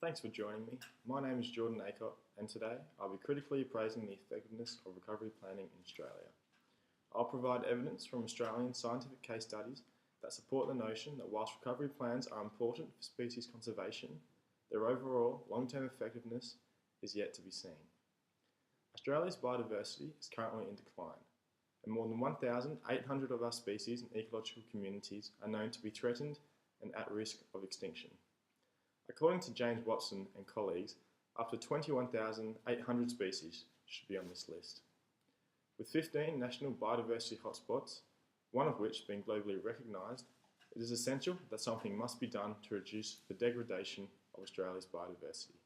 Thanks for joining me. My name is Jordan Acott, and today I'll be critically appraising the effectiveness of recovery planning in Australia. I'll provide evidence from Australian scientific case studies that support the notion that whilst recovery plans are important for species conservation, their overall long-term effectiveness is yet to be seen. Australia's biodiversity is currently in decline, and more than 1,800 of our species and ecological communities are known to be threatened and at risk of extinction. According to James Watson and colleagues, up to 21,800 species should be on this list. With 15 national biodiversity hotspots, one of which being globally recognised, it is essential that something must be done to reduce the degradation of Australia's biodiversity.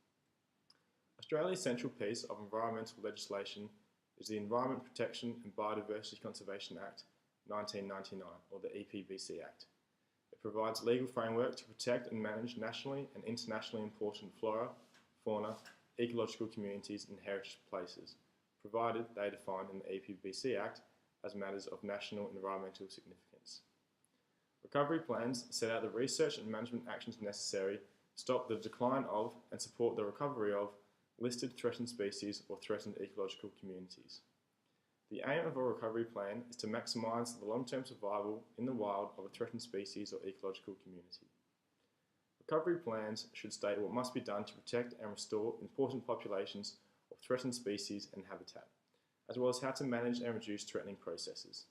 Australia's central piece of environmental legislation is the Environment Protection and Biodiversity Conservation Act 1999, or the EPBC Act. It provides a legal framework to protect and manage nationally and internationally important flora, fauna, ecological communities and heritage places, provided they are defined in the EPBC Act as matters of national environmental significance. Recovery plans set out the research and management actions necessary to stop the decline of and support the recovery of listed threatened species or threatened ecological communities. The aim of a recovery plan is to maximise the long-term survival in the wild of a threatened species or ecological community. Recovery plans should state what must be done to protect and restore important populations of threatened species and habitat, as well as how to manage and reduce threatening processes.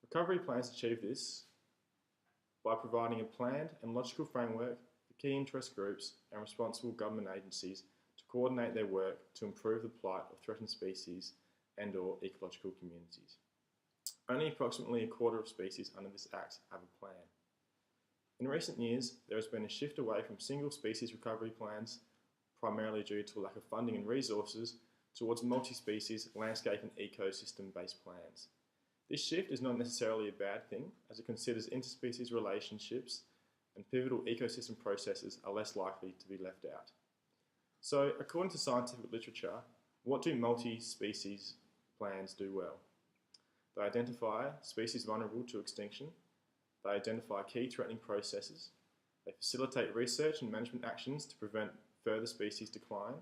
Recovery plans achieve this by providing a planned and logical framework for key interest groups and responsible government agencies to coordinate their work to improve the plight of threatened species and/or ecological communities. Only approximately a quarter of species under this Act have a plan. In recent years, there has been a shift away from single species recovery plans, primarily due to a lack of funding and resources, towards multi-species, landscape and ecosystem-based plans. This shift is not necessarily a bad thing, as it considers interspecies relationships and pivotal ecosystem processes are less likely to be left out. So, according to scientific literature, what do multi-species plans do well? They identify species vulnerable to extinction, they identify key threatening processes, they facilitate research and management actions to prevent further species decline,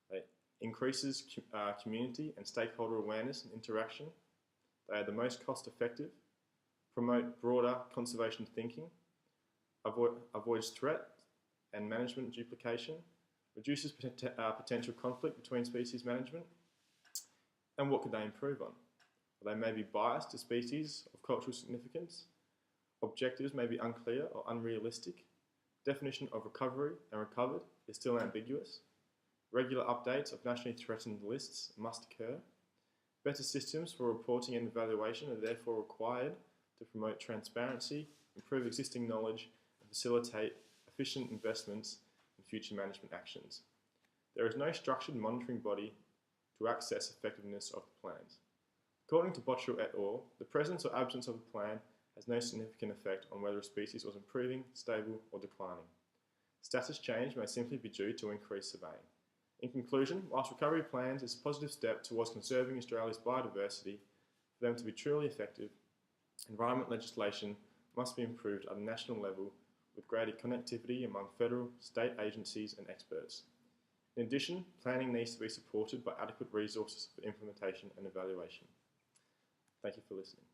they increases community and stakeholder awareness and interaction, they are the most cost effective, promote broader conservation thinking, avoids threat and management duplication, reduces potential conflict between species management. And what could they improve on? Well, they may be biased to species of cultural significance, objectives may be unclear or unrealistic, definition of recovery and recovered is still ambiguous, regular updates of nationally threatened lists must occur, better systems for reporting and evaluation are therefore required to promote transparency, improve existing knowledge, and facilitate efficient investments in future management actions. There is no structured monitoring body to assess effectiveness of the plans. According to Bottrill et al., the presence or absence of a plan has no significant effect on whether a species was improving, stable, or declining. Status change may simply be due to increased surveying. In conclusion, whilst recovery plans is a positive step towards conserving Australia's biodiversity, for them to be truly effective, environment legislation must be improved at a national level with greater connectivity among federal, state agencies and experts. In addition, planning needs to be supported by adequate resources for implementation and evaluation. Thank you for listening.